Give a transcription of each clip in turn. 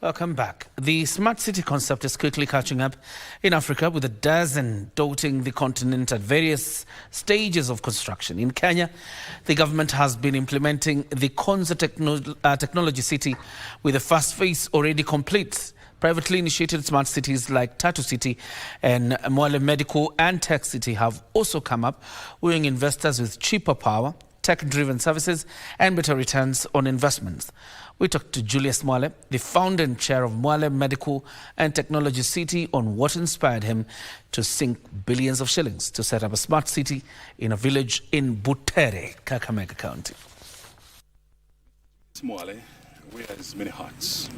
Welcome back. The smart city concept is quickly catching up in Africa, with a dozen dotting the continent at various stages of construction. In Kenya, the government has been implementing the Konza Technology City, with the first phase already complete. Privately initiated smart cities like Tatu City and Mwale Medical and Tech City have also come up, wooing investors with cheaper power, tech-driven services and better returns on investments. We talked to Julius Mwale, the founder and chair of Mwale Medical and Technology City, on what inspired him to sink billions of shillings to set up a smart city in a village in Butere, Kakamega County. Mwale wears many hats.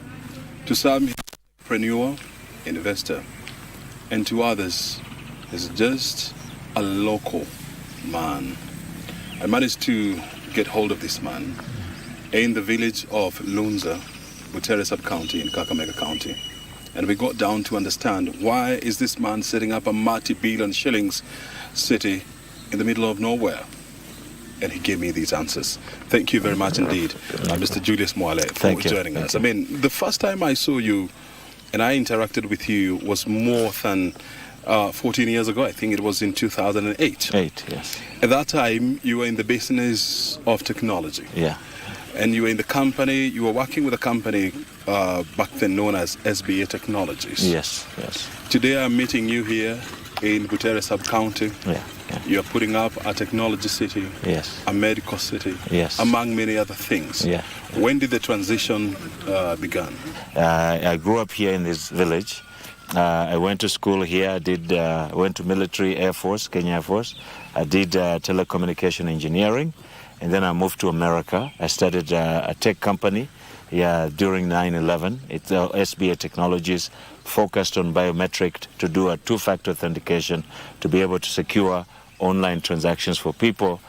To some, entrepreneur, investor, and to others, is just a local man. I managed to get hold of this man in the village of Lunza, Butere sub-county in Kakamega County. And we got down to understand, why is this man setting up a multi-billion shillings city in the middle of nowhere? And he gave me these answers. Thank you very much indeed, Mr. Julius Mwale, for joining us. I mean, the first time I saw you and I interacted with you was more than 14 years ago. I think it was in 2008. Yes. At that time, you were in the business of technology. Yeah. And you were in the company, you were working with a company back then known as SBA Technologies. Yes. Today I'm meeting you here in Butere sub-county. Yeah. You're putting up a technology city, Yes. a medical city, Yes. among many other things. Yeah. When did the transition begin? I grew up here in this village. I went to school here. I did went to military, Air Force, Kenya Air Force. I did telecommunication engineering, and then I moved to America. I started a tech company during 9/11. It's SBA Technologies, focused on biometric, to do a two-factor authentication to be able to secure online transactions for people,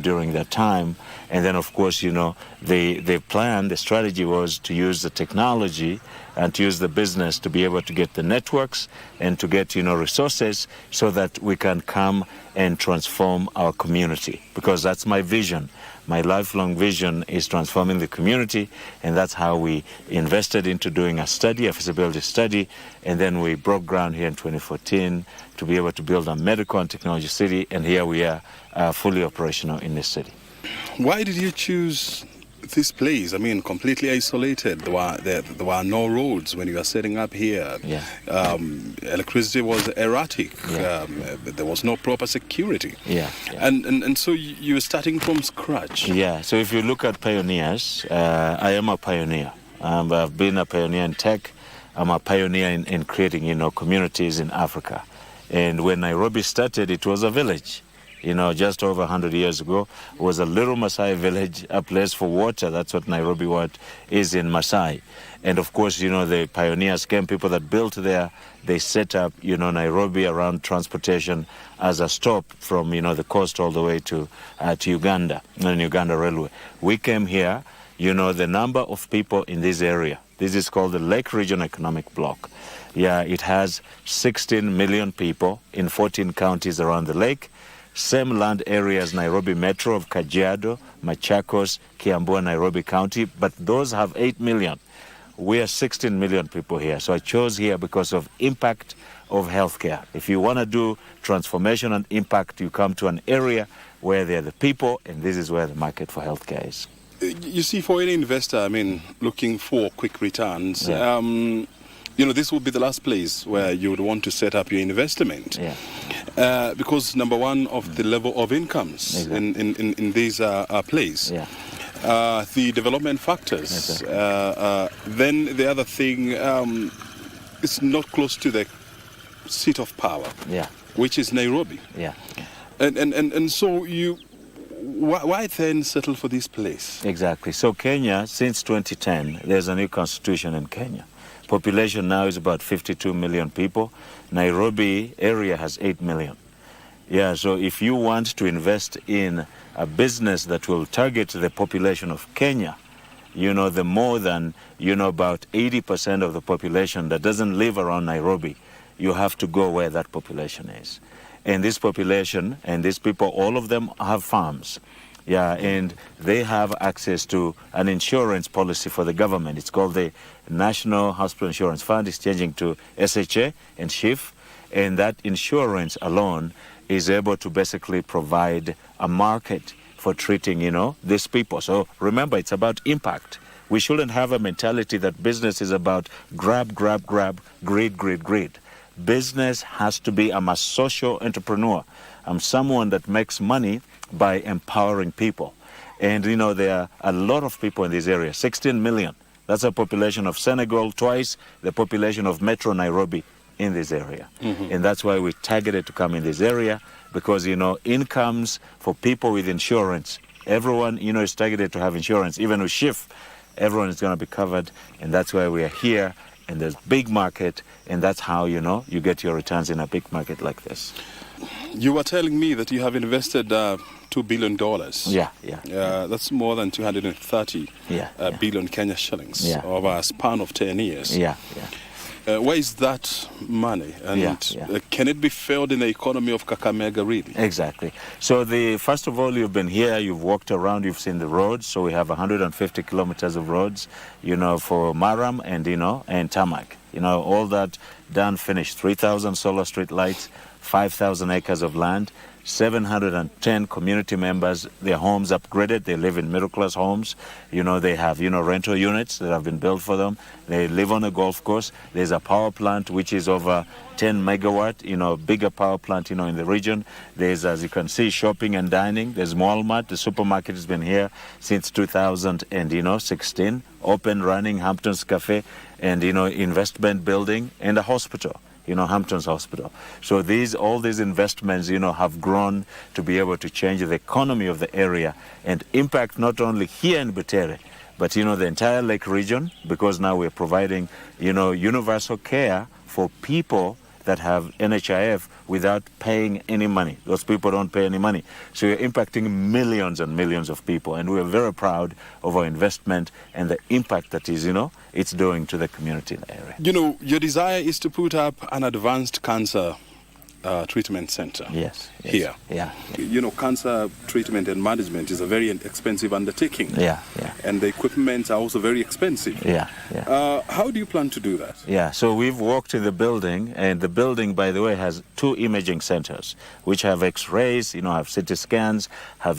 during that time. And then, of course, the plan, the strategy was to use the technology and to use the business to be able to get the networks and to get, resources so that we can come and transform our community. Because that's my vision. My lifelong vision is transforming the community, and that's how we invested into doing a study, a feasibility study, and then we broke ground here in 2014 to be able to build a medical and technology city, and here we are fully operational in this city. Why did you choose this place? I mean, completely isolated. There were no roads when you were setting up here. Yeah. Electricity was erratic. Yeah. There was no proper security. Yeah. And so you were starting from scratch. Yeah. So if you look at pioneers, I am a pioneer. I've been a pioneer in tech. I'm a pioneer in creating, communities in Africa. And when Nairobi started, it was a village. Just over 100 years ago, it was a little Maasai village, a place for water. That's what Nairobi is in Maasai. And of course, the pioneers came, people that built there. They set up, Nairobi around transportation as a stop from, the coast all the way to Uganda, and Uganda Railway. We came here, the number of people in this area. This is called the Lake Region Economic Bloc. Yeah, it has 16 million people in 14 counties around the lake. Same land area as Nairobi Metro of Kajiado, Machakos, Kiambu, and Nairobi County, but those have 8 million. We are 16 million people here. So I chose here because of impact of healthcare. If you want to do transformation and impact, you come to an area where there are the people, and this is where the market for healthcare is. You see, for any investor, looking for quick returns, this would be the last place where you would want to set up your investment. Yeah. Because number one, of the level of incomes in this place. Yeah. The development factors. Then the other thing, it's not close to the seat of power, which is Nairobi. Yeah. And so why then settle for this place? Exactly. So Kenya, since 2010, there's a new constitution in Kenya. Population now is about 52 million people. Nairobi area has 8 million. Yeah, so if you want to invest in a business that will target the population of Kenya, the more than, about 80% of the population that doesn't live around Nairobi, you have to go where that population is. And this population and these people, all of them have farms. Yeah, and they have access to an insurance policy for the government. It's called the National Hospital Insurance Fund. It's changing to SHA and SHIF, and that insurance alone is able to basically provide a market for treating, these people. So remember, it's about impact. We shouldn't have a mentality that business is about grab, greed. Business has to be, I'm a social entrepreneur. I'm someone that makes money by empowering people. And, there are a lot of people in this area, 16 million. That's a population of Senegal, twice the population of Metro Nairobi in this area. Mm-hmm. And that's why we targeted to come in this area, because, incomes for people with insurance, everyone, is targeted to have insurance. Even with SHIF, everyone is going to be covered. And that's why we are here. And there's big market. And that's how, you get your returns in a big market like this. You were telling me that you have invested $2 billion. Yeah. That's more than 230 billion Kenya shillings over a span of 10 years. Yeah. Where is that money? And can it be felt in the economy of Kakamega, really? Exactly. So first of all, you've been here, you've walked around, you've seen the roads. So we have 150 kilometers of roads, for Maram and Tarmac. All that done, finished. 3,000 solar street lights, 5,000 acres of land, 710 community members, their homes upgraded. They live in middle-class homes. They have, rental units that have been built for them. They live on a golf course. There's a power plant which is over 10 megawatt, bigger power plant, in the region. There's, as you can see, shopping and dining. There's Walmart. The supermarket has been here since 2016. Open, running, Hampton's Cafe, and, investment building, and a hospital. Hampton's Hospital. So all these investments, have grown to be able to change the economy of the area and impact not only here in Butere, but, the entire lake region, because now we're providing, universal care for people that have NHIF without paying any money. Those people don't pay any money. So you're impacting millions and millions of people. And we're very proud of our investment and the impact that is, it's doing to the community in the area. Your desire is to put up an advanced cancer treatment center. Yes. Here. Yeah. Cancer treatment and management is a very expensive undertaking. Yeah. And the equipment are also very expensive. Yeah. How do you plan to do that? Yeah, so we've walked in the building, and the building, by the way, has 2 imaging centers, which have X-rays, have CT scans, have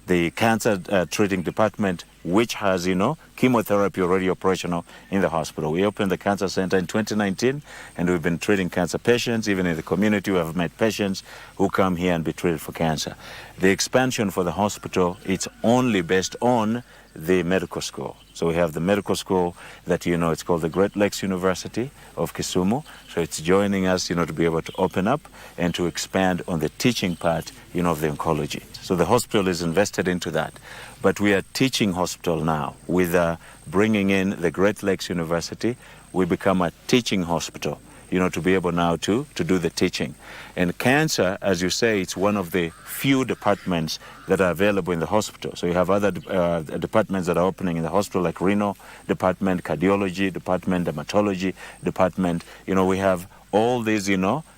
the cancer treating department, which has, chemotherapy already operational in the hospital. We opened the cancer center in 2019, and we've been treating cancer patients. Even in the community, we have met patients who come here and be treated for cancer. The expansion for the hospital, it's only based on the medical school. So we have the medical school that, it's called the Great Lakes University of Kisumu. So it's joining us, to be able to open up and to expand on the teaching part, of the oncology. So the hospital is invested into that. But we are teaching hospital now with bringing in the Great Lakes University. We become a teaching hospital, to be able now to do the teaching. And cancer, as you say, it's one of the few departments that are available in the hospital. So you have other departments that are opening in the hospital, like renal department, cardiology department, dermatology department. We have all these,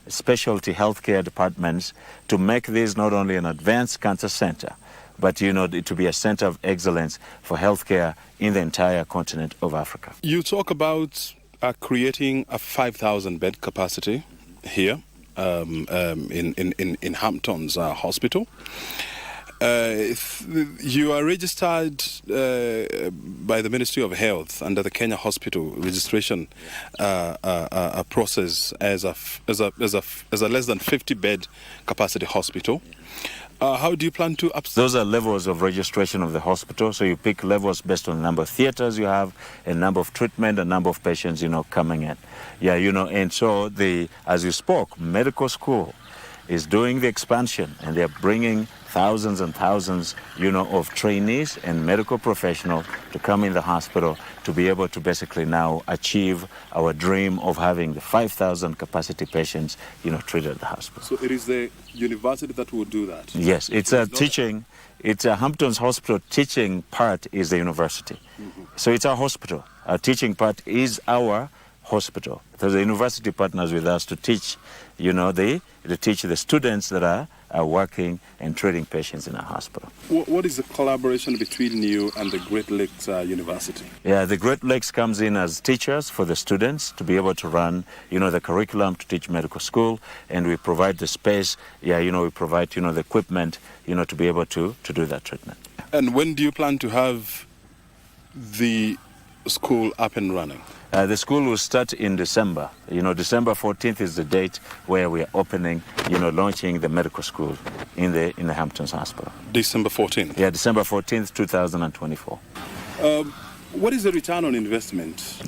specialty healthcare departments to make this not only an advanced cancer center, but, to be a center of excellence for healthcare in the entire continent of Africa. You talk about creating a 5,000 bed capacity here in Hampton's Hospital. You are registered by the Ministry of Health under the Kenya Hospital registration process as a less than 50 bed capacity hospital. How do you plan to Those are levels of registration of the hospital. So you pick levels based on the number of theaters you have, a number of treatment, a number of patients, coming in. Yeah, and so as you spoke, medical school is doing the expansion, and they're bringing thousands and thousands, of trainees and medical professionals to come in the hospital to be able to basically now achieve our dream of having the 5,000 capacity patients, treated at the hospital. So it is the university that will do that? Yes, it's a teaching. It's a Hampton's Hospital teaching part is the university. Mm-hmm. So it's our hospital. Our teaching part is our hospital. So the university partners with us to teach, they teach the students that are working and treating patients in our hospital. What is the collaboration between you and the Great Lakes University? Yeah, the Great Lakes comes in as teachers for the students to be able to run, the curriculum to teach medical school, and we provide the space, we provide, the equipment, to be able to do that treatment. And when do you plan to have the school up and running? The school will start in December. December 14th is the date where we are opening, launching the medical school in the Hamptons Hospital. December 14th? Yeah, December 14th, 2024. What is the return on investment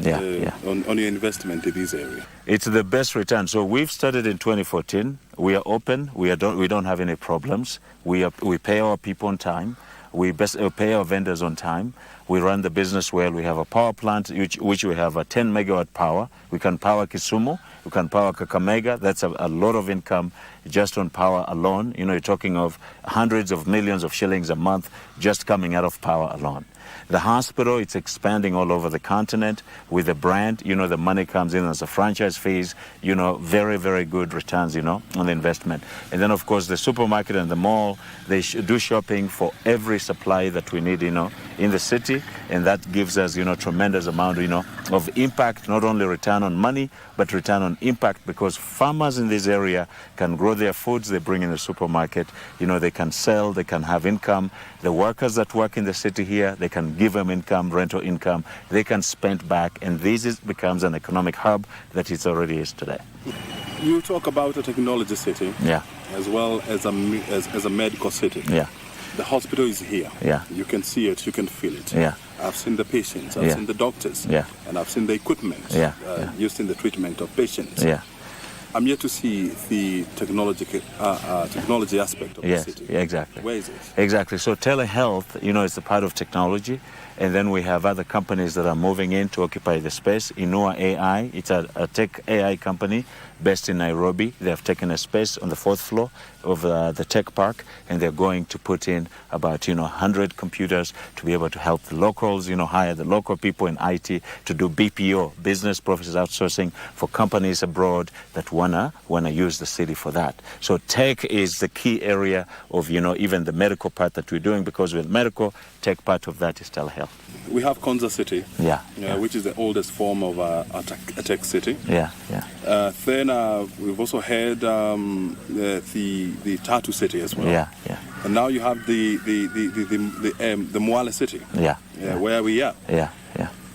on your investment in this area? It's the best return. So we've started in 2014. We are open. We don't have any problems. We pay our people on time. We pay our vendors on time. We run the business well. We have a power plant which we have a 10 megawatt power. We can power Kisumu. We can power Kakamega. That's a lot of income just on power alone. You're talking of hundreds of millions of shillings a month just coming out of power alone. The hospital, it's expanding all over the continent with the brand. The money comes in as a franchise fees, very, very good returns, on the investment. And then, of course, the supermarket and the mall, they do shopping for every supply that we need, in the city. And that gives us, tremendous amount, of impact, not only return on money, but return on impact, because farmers in this area can grow their foods, they bring in the supermarket, they can sell, they can have income. The workers that work in the city here, they can give them income, rental income, they can spend back, and this becomes an economic hub that it already is today. You talk about a technology city, as well as a medical city. Yeah. The hospital is here. Yeah. You can see it, you can feel it. Yeah. I've seen the patients, I've seen the doctors, and I've seen the equipment used in the treatment of patients. Yeah. I'm yet to see the technology aspect of the city. Yeah, exactly. Where is it? Exactly. So telehealth, is a part of technology. And then we have other companies that are moving in to occupy the space. Inua AI, it's a tech AI company based in Nairobi. They have taken a space on the 4th floor of the tech park, and they're going to put in about 100 computers to be able to help the locals, hire the local people in IT to do BPO, business process outsourcing, for companies abroad that wanna use the city for that. So tech is the key area of even the medical part that we're doing, because with medical, tech part of that is telehealth. We have Konza City, which is the oldest form of a tech city. Then we've also had the Tatu city as well. And now you have the Mwale city. Where we are.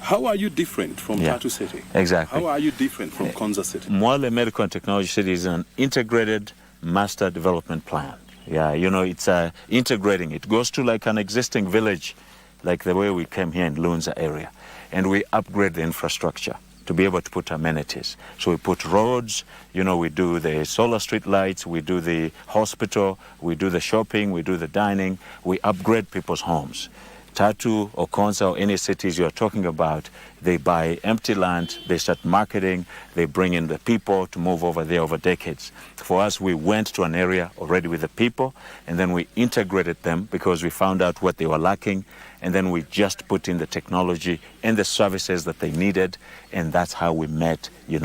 How are you different from Tatu City? Exactly. How are you different from Konza City? Mwale Medical and Technology City is an integrated master development plan. It's integrating. It goes to like an existing village, like the way we came here in Lunza area. And we upgrade the infrastructure to be able to put amenities. So we put roads, we do the solar street lights, we do the hospital, we do the shopping, we do the dining, we upgrade people's homes. Tatu or Konza or any cities you're talking about, they buy empty land, they start marketing, they bring in the people to move over there over decades. For us, we went to an area already with the people, and then we integrated them because we found out what they were lacking, and then we just put in the technology and the services that they needed, and that's how we met, we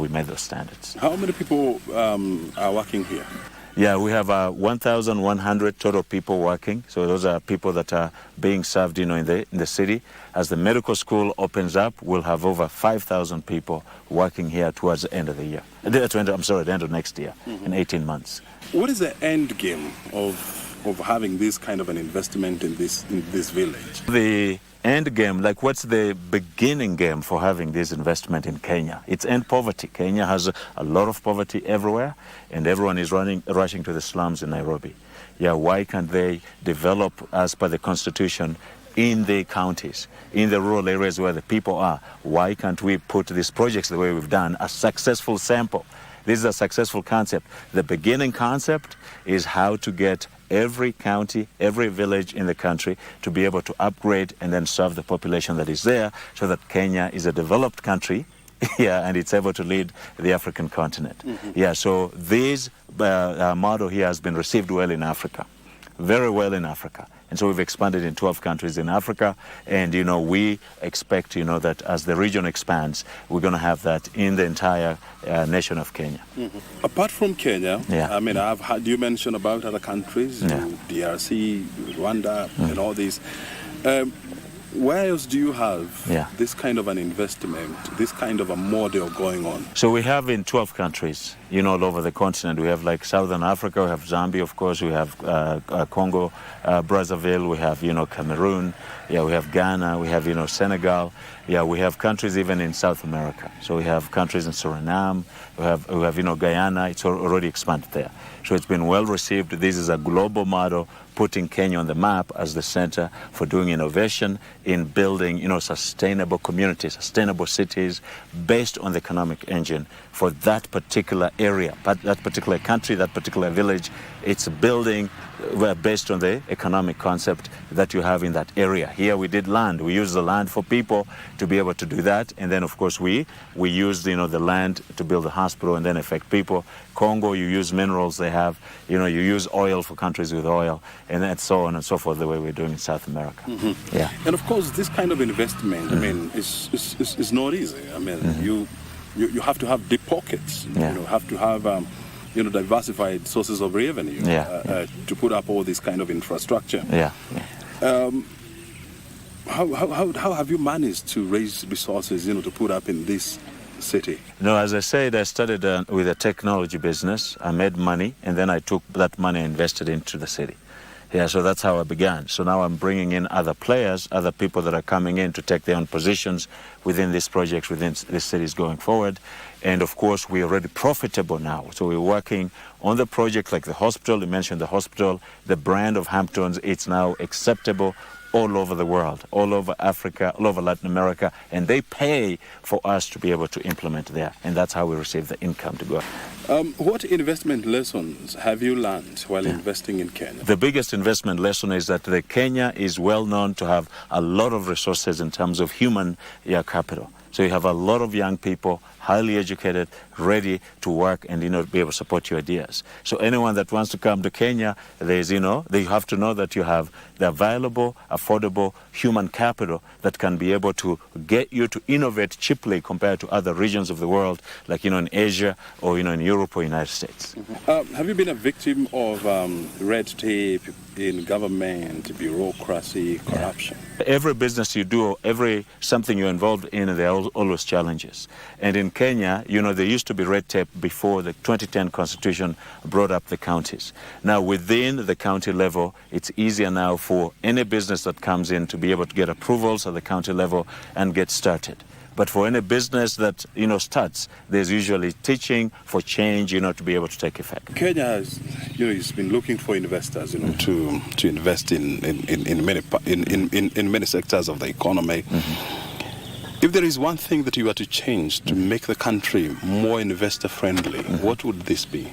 met those standards. How many people are working here? Yeah, we have 1,100 total people working. So those are people that are being served, in the city. As the medical school opens up, we'll have over 5,000 people working here towards the end of the year. The end of next year, in 18 months. What is the end game of having this kind of an investment in this village? The end game, like what's the beginning game for having this investment in Kenya? It's end poverty. Kenya has a lot of poverty everywhere, and everyone is rushing to the slums in Nairobi. Why can't they develop as per the constitution in the counties, in the rural areas where the people are? Why can't we put these projects the way we've done, a successful sample? This is a successful concept. The beginning concept is how to get every county, every village in the country to be able to upgrade and then serve the population that is there, so that Kenya is a developed country, and it's able to lead the African continent. So this model here has been received well in Africa, very well in Africa. And so we've expanded in 12 countries in Africa. And, we expect, that as the region expands, we're going to have that in the entire nation of Kenya. Mm-hmm. Apart from Kenya, yeah. I mean, I've had you mention about other countries, yeah. DRC, Rwanda, and all these. Where else do you have this kind of an investment, this kind of a model going on? So we have in 12 countries, all over the continent. We have like Southern Africa, we have Zambia, of course, we have Congo, Brazzaville, we have, Cameroon, we have Ghana, we have, Senegal. We have countries even in South America. So we have countries in Suriname, we have Guyana. It's already expanded there. So it's been well received. This is a global model, putting Kenya on the map as the center for doing innovation in building, sustainable communities, sustainable cities based on the economic engine for that particular area, but that particular country, that particular village. It's building based on the economic concept that you have in that area. Here we did land. We used the land for people to be able to do that. And then, of course, we used, the land to build a hospital and then affect people. Congo, you use minerals they have. You use oil for countries with oil. And that's so on and so forth, the way we're doing in South America. Mm-hmm. Yeah. And, of course, this kind of investment, I mean, is not easy. I mean, you have to have deep pockets. Yeah. You have to have... diversified sources of revenue to put up all this kind of infrastructure. How have you managed to raise resources, to put up in this city? As I said, I started with a technology business. I made money, and then I took that money and invested into the city. So that's how I began. So now I'm bringing in other players, other people that are coming in to take their own positions within these projects, within these cities going forward. And of course, we're already profitable now. So we're working on the project like the hospital. You mentioned the hospital, the brand of Hamptons. It's now acceptable all over the world, all over Africa, all over Latin America, and they pay for us to be able to implement there. And that's how we receive the income to go. What investment lessons have you learned while investing in Kenya? The biggest investment lesson is that Kenya is well known to have a lot of resources in terms of human capital. So you have a lot of young people, highly educated, ready to work and, be able to support your ideas. So anyone that wants to come to Kenya, they have to know that you have the available, affordable human capital that can be able to get you to innovate cheaply compared to other regions of the world, like, in Asia or, in Europe or United States. Mm-hmm. Have you been a victim of red tape in government, bureaucracy, corruption? Every business you do, every something you're involved in, there are always challenges. And in Kenya, there used to be red tape before the 2010 Constitution brought up the counties. Now, within the county level, it's easier now for any business that comes in to be able to get approvals at the county level and get started. But for any business that, starts, there's usually teaching for change, to be able to take effect. Kenya has, has been looking for investors, to invest in many sectors of the economy. If there is one thing that you were to change to make the country more investor-friendly, what would this be?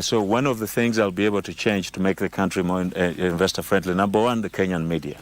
So one of the things I'll be able to change to make the country more investor-friendly, number one, the Kenyan media.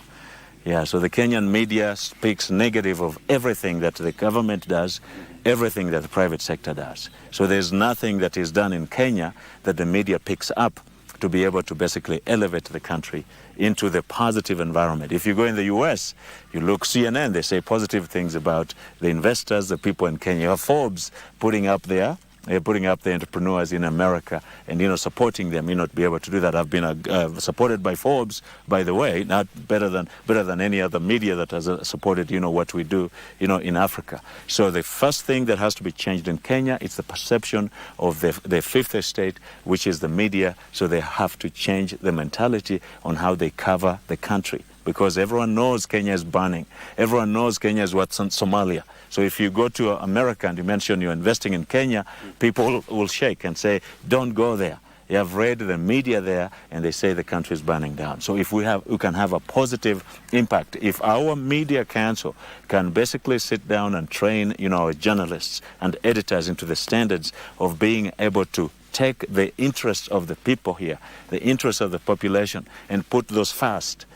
So the Kenyan media speaks negative of everything that the government does, everything that the private sector does. So there's nothing that is done in Kenya that the media picks up to be able to basically elevate the country into the positive environment. If you go in the U.S., you look CNN, they say positive things about the investors, the people in Kenya. You have Forbes putting up the entrepreneurs in America and, supporting them, to be able to do that. I've been supported by Forbes, by the way, not better than any other media that has supported, what we do, in Africa. So the first thing that has to be changed in Kenya is the perception of the fifth estate, which is the media. So they have to change the mentality on how they cover the country. Because everyone knows Kenya is burning. Everyone knows Kenya is what's in Somalia. So if you go to America and you mention you're investing in Kenya, people will shake and say, don't go there. You have read the media there, and they say the country is burning down. So if we can have a positive impact. If our media council can basically sit down and train, our journalists and editors into the standards of being able to take the interests of the people here, the interests of the population, and put those first,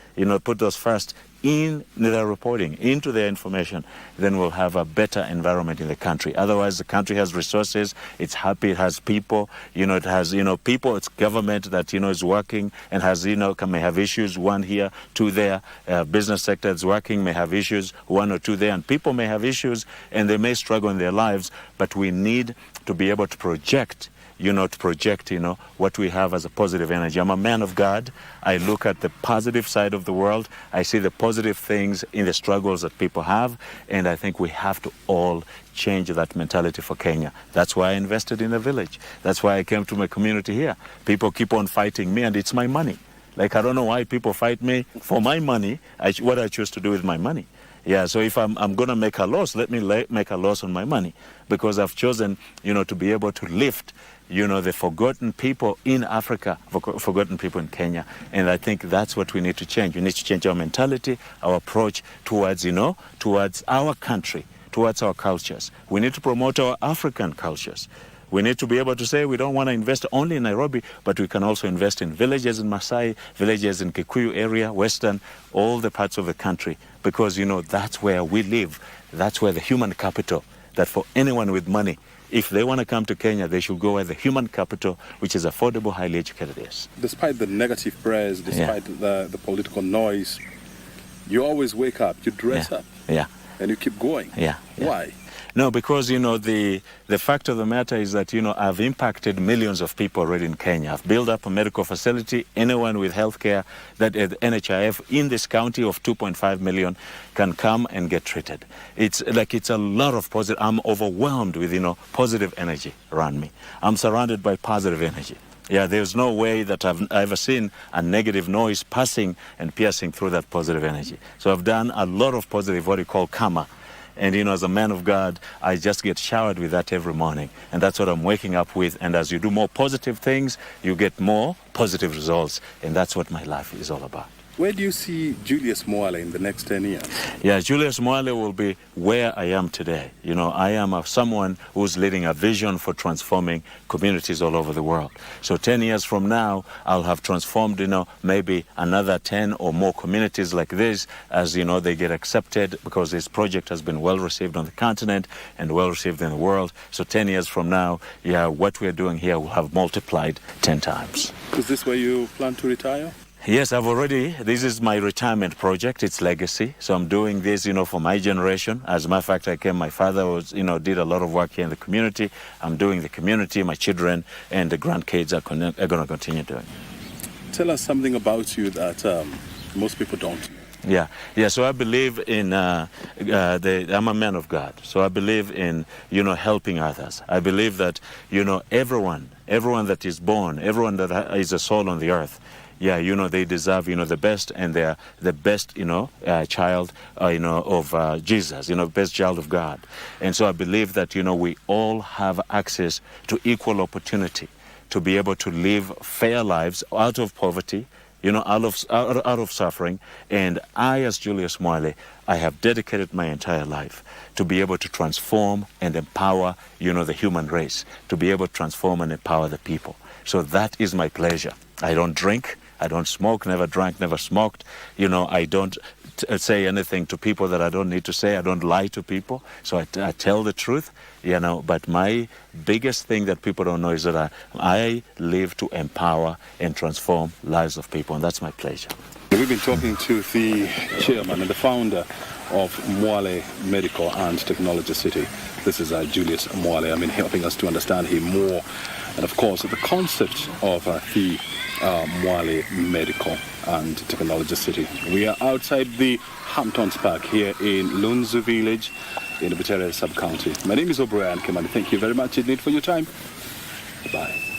in their reporting, into their information, then we'll have a better environment in the country. Otherwise, the country has resources, it's happy, it has people, it has, people, it's government that, is working and has, may have issues, one here, two there. Business sector is working, may have issues, one or two there, and people may have issues and they may struggle in their lives, but we need to be able to project what we have as a positive energy. I'm a man of God. I look at the positive side of the world. I see the positive things in the struggles that people have, and I think we have to all change that mentality for Kenya. That's why I invested in a village. That's why I came to my community here. People keep on fighting me, and it's my money. Like, I don't know why people fight me for my money, what I choose to do with my money. Yeah, so if I'm going to make a loss, let me make a loss on my money, because I've chosen, to be able to lift, the forgotten people in Africa, forgotten people in Kenya. And I think that's what we need to change. We need to change our mentality, our approach towards, towards our country, towards our cultures. We need to promote our African cultures. We need to be able to say we don't want to invest only in Nairobi, but we can also invest in villages in Masai, villages in Kikuyu area, Western, all the parts of the country, because, that's where we live. That's where the human capital, that for anyone with money, if they want to come to Kenya, they should go where the human capital, which is affordable, highly educated, is. Despite the negative press, despite the political noise, you always wake up, you dress up, and you keep going. Why? No, because, the fact of the matter is that, I've impacted millions of people already in Kenya. I've built up a medical facility. Anyone with healthcare that at NHIF in this county of 2.5 million can come and get treated. It's a lot of positive. I'm overwhelmed with, positive energy around me. I'm surrounded by positive energy. Yeah, there's no way that I've ever seen a negative noise passing and piercing through that positive energy. So I've done a lot of positive, what you call karma. And, as a man of God, I just get showered with that every morning. And that's what I'm waking up with. And as you do more positive things, you get more positive results. And that's what my life is all about. Where do you see Julius Mwale in the next 10 years? Yeah, Julius Mwale will be where I am today. I am someone who's leading a vision for transforming communities all over the world. So 10 years from now, I'll have transformed, maybe another 10 or more communities like this as, they get accepted, because this project has been well received on the continent and well received in the world. So 10 years from now, what we're doing here will have multiplied 10 times. Is this where you plan to retire? Yes, this is my retirement project. It's legacy. So I'm doing this, for my generation. As a matter of fact, my father was, did a lot of work here in the community. I'm doing the community, my children and the grandkids are going to continue doing. Tell us something about you that most people don't. Yeah. So I believe in, I'm a man of God. So I believe in, helping others. I believe that, everyone that is born, everyone that is a soul on the earth, they deserve, the best, and they're the best, child, of Jesus, best child of God. And so I believe that, we all have access to equal opportunity to be able to live fair lives out of poverty, out of suffering. And I, as Julius Mwale, I have dedicated my entire life to be able to transform and empower, the human race, to be able to transform and empower the people. So that is my pleasure. I don't drink. I don't smoke, never drank, never smoked. I don't say anything to people that I don't need to say. I don't lie to people. So I tell the truth, But my biggest thing that people don't know is that I live to empower and transform lives of people. And that's my pleasure. We've been talking to the chairman and the founder of Mwale Medical and Technology City. This is Julius Mwale. Helping us to understand him more. And of course, the concept of the Mwale Medical and Technology City. We are outside the Hamptons Park here in Lunzu Village in the Butere sub-county. My name is O'Brien Kimani. Thank you very much indeed for your time. Bye.